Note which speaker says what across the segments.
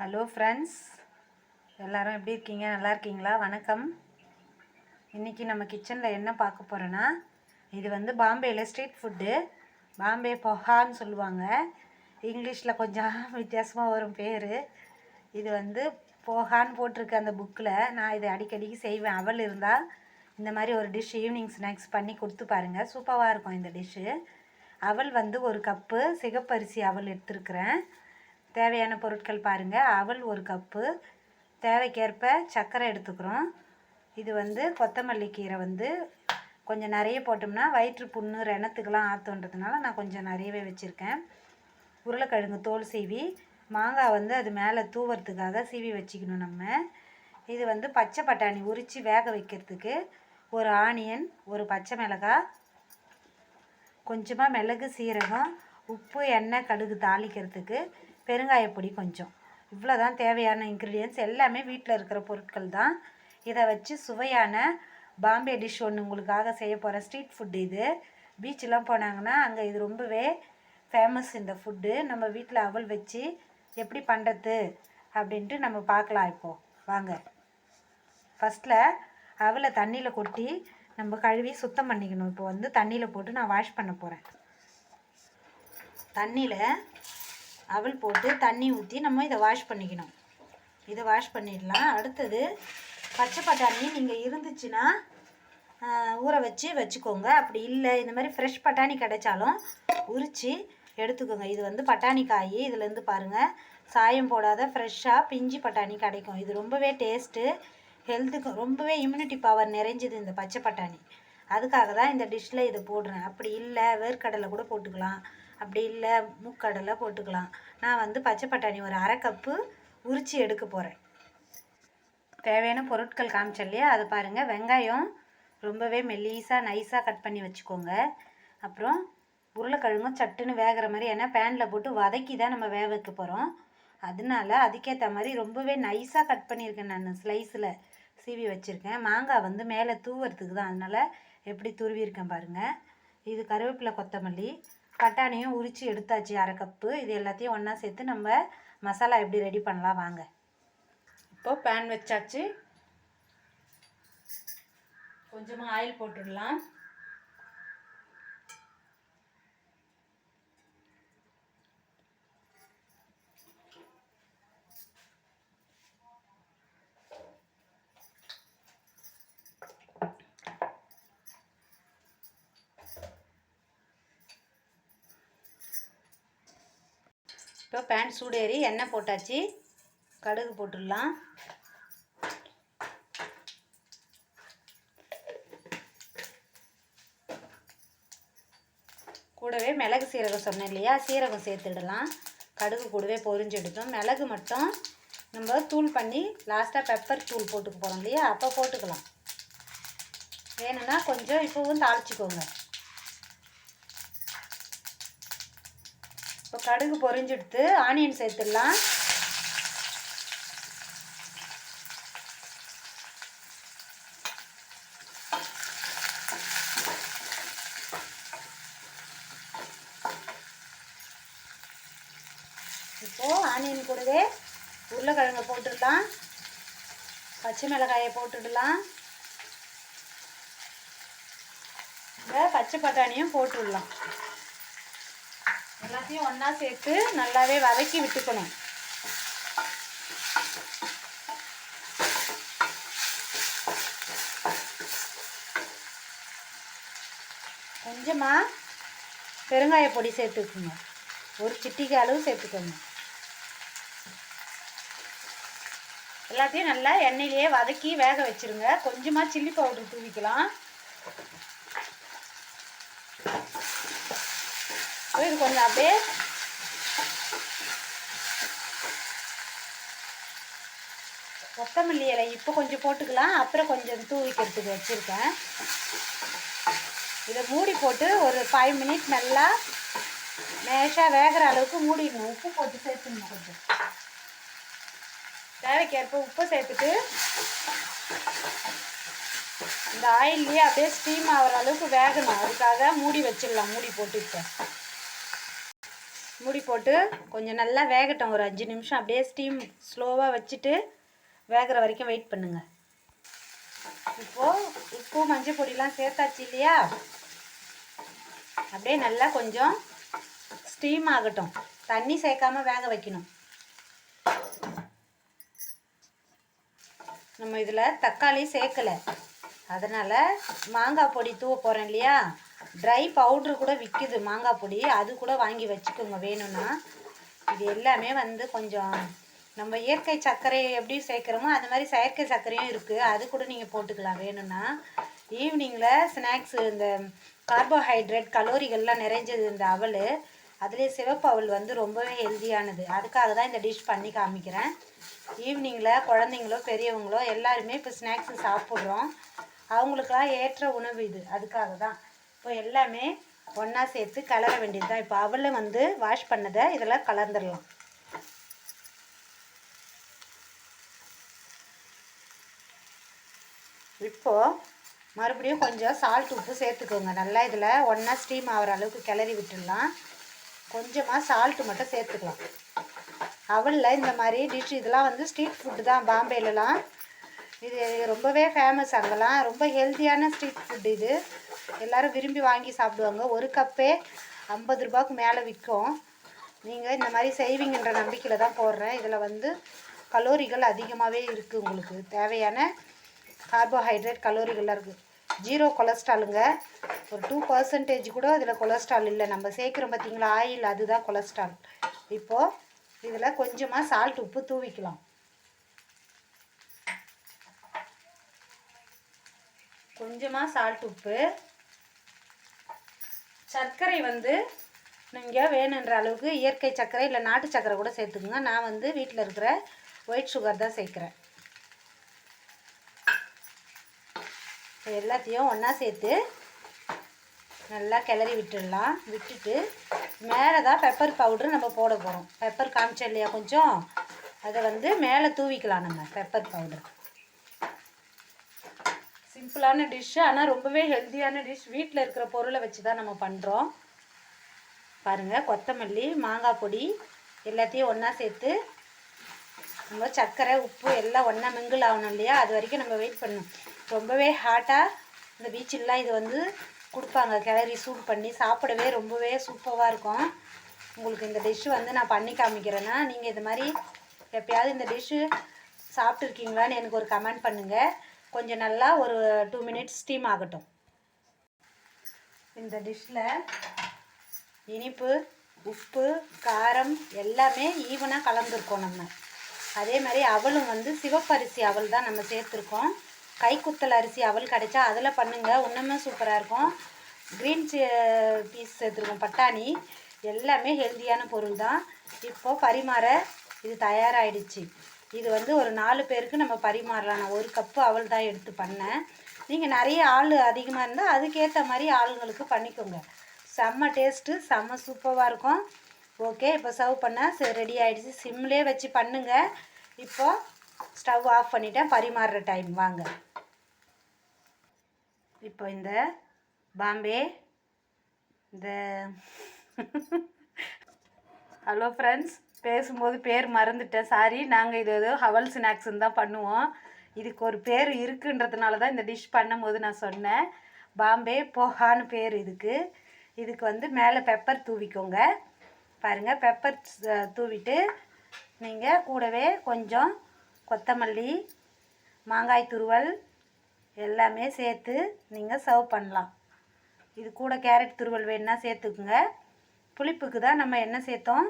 Speaker 1: Hello friends, எல்லோரும் எப்படி இருக்கீங்க? நல்லா இருக்கீங்களா? வணக்கம். இன்றைக்கி நம்ம கிச்சனில் என்ன பார்க்க போகிறோன்னா, இது வந்து பாம்பேயில் ஸ்ட்ரீட் ஃபுட்டு. பாம்பே பொஹான்னு சொல்லுவாங்க. இங்கிலீஷில் கொஞ்சம் வித்தியாசமாக வரும் பேர். இது வந்து போஹான்னு போட்டிருக்கு அந்த புக்கில். நான் இதை அடிக்கடிக்கு செய்வேன். அவல் இருந்தால் இந்த மாதிரி ஒரு டிஷ் ஈவினிங் ஸ்நாக்ஸ் பண்ணி கொடுத்து பாருங்கள். சூப்பராக இருக்கும் இந்த டிஷ்ஷு. அவல் வந்து ஒரு கப்பு சிகப்பரிசி அவல் எடுத்துருக்குறேன். தேவையான பொருட்கள் பாருங்கள். அவல் ஒரு கப்பு, தேவைக்கேற்ப சர்க்கரை எடுத்துக்கிறோம். இது வந்து கொத்தமல்லி கீரை வந்து கொஞ்சம் நிறைய போட்டோம்னா வயிற்று புண்ணு ரணத்துக்கெலாம் ஆற்றுன்றதுனால நான் கொஞ்சம் நிறையவே வச்சுருக்கேன். உருளைக்கிழங்கு தோல் சீவி, மாங்காய் வந்து அது மேலே தூவறதுக்காக சீவி வச்சுக்கணும் நம்ம. இது வந்து பச்சை பட்டாணி உரித்து வேக வைக்கிறதுக்கு, ஒரு ஆனியன், ஒரு பச்சை மிளகாய், கொஞ்சமாக மிளகு சீரகம், உப்பு, எண்ணெய், கடுகு தாளிக்கிறதுக்கு, பெருங்காயப்பொடி கொஞ்சம். இவ்வளோ தான் தேவையான இன்க்ரீடியன்ஸ். எல்லாமே வீட்டில் இருக்கிற பொருட்கள் தான். இதை வச்சு சுவையான பாம்பே டிஷ் ஒன்று உங்களுக்காக செய்ய போகிறேன். ஸ்ட்ரீட் ஃபுட்டு இது. பீச்செலாம் போனாங்கன்னா அங்கே இது ரொம்பவே ஃபேமஸ் இந்த ஃபுட்டு. நம்ம வீட்டில் அவல் வச்சு எப்படி பண்ணுறது அப்படின்ட்டு நம்ம பார்க்கலாம். இப்போது வாங்க. ஃபஸ்ட்டில் அவலை தண்ணியில் கொட்டி நம்ம கழுவி சுத்தம் பண்ணிக்கணும். இப்போ வந்து தண்ணியில் போட்டு நான் வாஷ் பண்ண போகிறேன். தண்ணியில் அவல் போட்டு தண்ணி ஊற்றி நம்ம இதை வாஷ் பண்ணிக்கணும். இதை வாஷ் பண்ணிடலாம். அடுத்தது பச்சை பட்டாணி நீங்கள் இருந்துச்சுன்னா ஊற வச்சுக்கோங்க. அப்படி இல்லை, இந்த மாதிரி ஃப்ரெஷ் பட்டாணி கிடைச்சாலும் உரித்து எடுத்துக்கோங்க. இது வந்து பட்டாணி காய். இதுலேருந்து பாருங்கள், சாயம் போடாத ஃப்ரெஷ்ஷாக பிஞ்சு பட்டாணி கிடைக்கும். இது ரொம்பவே டேஸ்ட்டு, ஹெல்த்துக்கு ரொம்பவே இம்யூனிட்டி பவர் நிறைஞ்சது இந்த பச்சை பட்டாணி. அதுக்காக தான் இந்த டிஷ்ஷில் இதை போடுறேன். அப்படி இல்லை வேர்க்கடலை கூட போட்டுக்கலாம், அப்படி இல்லை மூக்கடலை போட்டுக்கலாம். நான் வந்து பச்சை பட்டாணி ஒரு அரை கப்பு உரித்து எடுக்க போகிறேன். தேவையான பொருட்கள் காமிச்சேன் இல்லையா, அது பாருங்கள். வெங்காயம் ரொம்பவே மெல்லீஸாக நைஸாக கட் பண்ணி வச்சுக்கோங்க. அப்புறம் உருளைக்கிழங்கும் சட்டுன்னு வேகிற மாதிரி, ஏன்னா பேனில் போட்டு வதக்கி தான் நம்ம வேக வைக்க போகிறோம். அதனால அதுக்கேற்ற மாதிரி ரொம்பவே நைஸாக கட் பண்ணியிருக்கேன். நான் ஸ்லைஸில் சீவி வச்சுருக்கேன். மாங்காய் வந்து மேலே தூவறதுக்கு தான், அதனால் எப்படி துருவியிருக்கேன் பாருங்கள். இது கருவேப்பிலை, கொத்தமல்லி, பட்டாணியும் உரித்து எடுத்தாச்சு அரை கப்பு. இது எல்லாத்தையும் ஒன்றா சேர்த்து நம்ம மசாலா எப்படி ரெடி பண்ணலாம் வாங்க. இப்போது பேன் வச்சாச்சு. கொஞ்சமாக ஆயில் போட்டுடலாம். இப்போ பேன் சூடேறி எண்ணெய் போட்டாச்சு. கடுகு போட்டுடலாம். கூடவே மிளகு சீரகம் சொன்னேன் இல்லையா, சீரகம் சேர்த்துடலாம். கடுகு கூடவே பொரிஞ்செடுத்தோம். மிளகு மட்டும் நம்ம தூள் பண்ணி லாஸ்ட்டாக பெப்பர் தூள் போட்டுக்க போகிறோம் இல்லையா, அப்போ போட்டுக்கலாம். வேணும்னா கொஞ்சம் இப்போவும் தாளிச்சிக்கோங்க. இப்போ கடுகு பொரிஞ்செடுத்து ஆனியன் சேர்த்துடலாம். இப்போது ஆனியன் கூடவே உருளைக்கிழங்கை போட்டுடலாம், பச்சை மிளகாயை போட்டுடலாம், இந்த பச்சை பட்டாணியும் போட்டுடலாம். எல்லாத்தையும் ஒன்றா சேர்த்து நல்லாவே வதக்கி விட்டுக்கணும். கொஞ்சமாக பெருங்காய பொடி சேர்த்துக்குங்க, ஒரு சிட்டிகை அளவு சேர்த்துக்கோங்க. எல்லாத்தையும் நல்லா எண்ணெயிலேயே வதக்கி வேக வச்சுருங்க. கொஞ்சமாக சில்லி பவுடர் தூவிக்கலாம். இது கொஞ்சம் அப்படியே கொத்தமல்லி இலை இப்போ கொஞ்சம் போட்டுக்கலாம், அப்புறம் கொஞ்சம் தூவிக்கிறதுக்கு வச்சுருக்கேன். இதை மூடி போட்டு ஒரு 5 மினிட்ஸ் நல்லா மேஷாக வேகிற அளவுக்கு மூடிடணும். உப்பு போட்டு சேர்த்துக்கணும். கொஞ்சம் தேவைக்கேற்ப உப்பு சேர்த்துட்டு இந்த ஆயில்லையே அப்படியே ஸ்டீம் ஆகிற அளவுக்கு வேகணும். அதுக்காக மூடி வச்சிடலாம். மூடி போட்டு இப்போ மூடி போட்டு கொஞ்சம் நல்லா வேகட்டும். ஒரு 5 நிமிஷம் அப்படியே ஸ்டீம் ஸ்லோவாக வச்சுட்டு வேகிற வரைக்கும் வெயிட் பண்ணுங்கள். இப்போது உப்பு மஞ்சள் பொடிலாம் சேர்த்தாச்சு இல்லையா, அப்படியே நல்லா கொஞ்சம் ஸ்டீம் ஆகட்டும். தண்ணி சேர்க்காம வேக வைக்கணும். நம்ம இதில் தக்காளி சேர்க்கலை, அதனால் மாங்காய் பொடி தூவ போகிறேன் இல்லையா, ட்ரை பவுட்ரு கூட விற்கிது மாங்காய் பொடி, அது கூட வாங்கி வச்சுக்கோங்க வேணும்னா. இது எல்லாமே வந்து கொஞ்சம் நம்ம இயற்கை சர்க்கரை எப்படி சேர்க்குறோமோ அது மாதிரி செயற்கை சர்க்கரையும் இருக்குது, அது கூட நீங்கள் போட்டுக்கலாம் வேணும்னா. ஈவினிங்கில் ஸ்நாக்ஸு இந்த கார்போஹைட்ரேட் கலோரிகள்லாம் நிறைஞ்சது இந்த அவல், அதுலேயே சிவப்பு அவல் வந்து ரொம்பவே ஹெல்த்தியானது. அதுக்காக தான் இந்த டிஷ் பண்ணி காமிக்கிறேன். ஈவினிங்கில் குழந்தைங்களோ பெரியவங்களோ எல்லாருமே இப்போ ஸ்நாக்ஸு சாப்பிட்றோம், அவங்களுக்கெல்லாம் ஏற்ற உணவு இது. அதுக்காக தான் இப்போ எல்லாமே ஒன்றா சேர்த்து கலர வேண்டியது தான். இப்போ அவலை வந்து வாஷ் பண்ணதை இதெல்லாம் கலந்துடலாம். இப்போது மறுபடியும் கொஞ்சம் சால்ட் உப்பு சேர்த்துக்கோங்க. நல்லா இதில் ஒன்றா ஸ்டீம் ஆகிற அளவுக்கு கிளறி விட்டுடலாம். கொஞ்சமாக சால்ட்டு மட்டும் சேர்த்துக்கலாம். அவலில் இந்த மாதிரி டிஷ் இதெல்லாம் வந்து ஸ்ட்ரீட் ஃபுட்டு தான் பாம்பேலலாம். இது ரொம்பவே ஃபேமஸ், அங்கெல்லாம் ரொம்ப ஹெல்த்தியான ஸ்ட்ரீட் ஃபுட்டு இது. எல்லோரும் விரும்பி வாங்கி சாப்பிடுவாங்க. ஒரு கப்பே 50 ரூபாய்க்கு மேலே விற்கும். நீங்கள் இந்த மாதிரி செய்வீங்கன்ற நம்பிக்கையில் தான் போடுறேன். இதில் வந்து கலோரிகள் அதிகமாகவே இருக்குது. உங்களுக்கு தேவையான கார்போஹைட்ரேட் கலோரிகள்லாம் இருக்குது. 0 கொலஸ்ட்ராலுங்க. ஒரு 2% கூட இதில் கொலஸ்ட்ரால் இல்லை. நம்ம சேர்க்குறோம் பார்த்திங்களா ஆயில், அதுதான் கொலஸ்ட்ரால். இப்போது இதில் கொஞ்சமாக சால்ட் உப்பு தூவிக்கலாம். கொஞ்சமாக சால்ட் உப்பு. சர்க்கரை வந்து நீங்கள் வேணுன்ற அளவுக்கு இயற்கை சர்க்கரை இல்லை நாட்டு சர்க்கரை கூட சேர்த்துக்குங்க. நான் வந்து வீட்டில் இருக்கிற ஒயிட் சுகர் தான் சேர்க்குறேன். எல்லாத்தையும் ஒன்றா சேர்த்து நல்லா கிளறி விட்டுடலாம். விட்டுட்டு மேலே தான் பெப்பர் பவுட்ரு நம்ம போட போகிறோம். பெப்பர் காமிச்சோம் இல்லையா கொஞ்சம், அதை வந்து மேலே தூவிக்கலாம் நம்ம பெப்பர் பவுடர். சிம்பிளான டிஷ்ஷு, ஆனால் ரொம்பவே ஹெல்த்தியான டிஷ். வீட்டில் இருக்கிற பொருளை வச்சு தான் நம்ம பண்ணுறோம். பாருங்கள், கொத்தமல்லி, மாங்காய் பொடி எல்லாத்தையும் ஒன்றா சேர்த்து நம்ம சர்க்கரை உப்பு எல்லாம் ஒன்றா மிங்கிள் ஆகணும் இல்லையா, அது வரைக்கும் நம்ம வெயிட் பண்ணணும். ரொம்பவே ஹாட்டாக இந்த பீச்சிலலாம் இது வந்து கொடுப்பாங்க, கிளறி சூடு பண்ணி சாப்பிடவே ரொம்பவே சூப்பராக இருக்கும். உங்களுக்கு இந்த டிஷ்ஷு வந்து நான் பண்ணி காமிக்கிறேன்னா, நீங்கள் இது மாதிரி எப்போயாவது இந்த டிஷ்ஷு சாப்பிட்ருக்கீங்களான்னு எனக்கு ஒரு கமெண்ட் பண்ணுங்கள். கொஞ்சம் நல்லா ஒரு 2 மினிட்ஸ் ஸ்டீம் ஆகட்டும். இந்த டிஷ்ஷில் இனிப்பு, உப்பு, காரம் எல்லாமே ஈவனாக கலந்துருக்கோம் நம்ம. அதே மாதிரி அவலும் வந்து சிவப்பரிசி அவல் தான் நம்ம சேர்த்துருக்கோம். கைக்குத்தல் அரிசி அவல் கிடைச்சா அதில் பண்ணுங்கள், இன்னுமே சூப்பராக இருக்கும். க்ரீன் பீஸ் சேர்த்துருக்கோம், பட்டாணி, எல்லாமே ஹெல்த்தியான பொருள் தான். இப்போது பரிமாற இது தயாராகிடுச்சு. இது வந்து ஒரு 4 பேருக்கு நம்ம பரிமாறலாம். நான் 1 கப்பு அவல் தான் எடுத்து பண்ணேன். நீங்கள் நிறைய ஆள் அதிகமாக இருந்தால் அதுக்கேற்ற மாதிரி ஆளுங்களுக்கு பண்ணிக்கோங்க. செம்ம டேஸ்ட்டு, செம்ம சூப்பராக இருக்கும். ஓகே, இப்போ சர்வ் பண்ண ரெடி ஆகிடுச்சு. சிம்லேயே வச்சு பண்ணுங்கள். இப்போது ஸ்டவ் ஆஃப் பண்ணிவிட்டேன். பரிமாறுற டைம் வாங்க. இப்போ இந்த பாம்பே இந்த ஹலோ ஃப்ரெண்ட்ஸ், பேசும்போது பேர் மறந்துட்டேன், சாரி. நாங்கள் இது ஏதோ ஹவல் ஸ்நாக்ஸ்ன்னு தான் பண்ணுவோம். இதுக்கு ஒரு பேர் இருக்குன்றதுனால தான் இந்த டிஷ் பண்ணும்போது நான் சொன்னேன். பாம்பே போஹான்னு பேர் இதுக்கு. இதுக்கு வந்து மேலே பெப்பர் தூவிக்கோங்க. பாருங்கள், பெப்பர் தூவிட்டு நீங்கள் கூடவே கொஞ்சம் கொத்தமல்லி, மாங்காய் துருவல் எல்லாமே சேர்த்து நீங்கள் சர்வ் பண்ணலாம். இது கூட கேரட் துருவல் வேணுன்னா சேர்த்துக்குங்க. புளிப்புக்கு தான் நம்ம என்ன சேர்த்தோம்,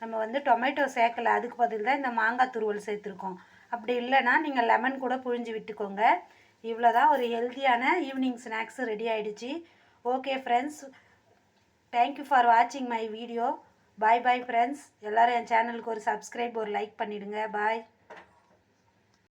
Speaker 1: நம்ம வந்து டொமேட்டோ சேர்க்கலை, அதுக்கு பதில் தான் இந்த மாங்காய் துருவல் சேர்த்துருக்கோம். அப்படி இல்லைன்னா நீங்கள் லெமன் கூட புழிஞ்சு விட்டுக்கோங்க. இவ்வளோ தான், ஒரு ஹெல்த்தியான ஈவினிங் ஸ்நாக்ஸ் ரெடி ஆகிடுச்சு. ஓகே ஃப்ரெண்ட்ஸ், தேங்க்யூ ஃபார் வாட்சிங் my video. Bye bye friends. எல்லோரும் என் சேனலுக்கு ஒரு சப்ஸ்கிரைப், ஒரு லைக் பண்ணிவிடுங்க. பாய்.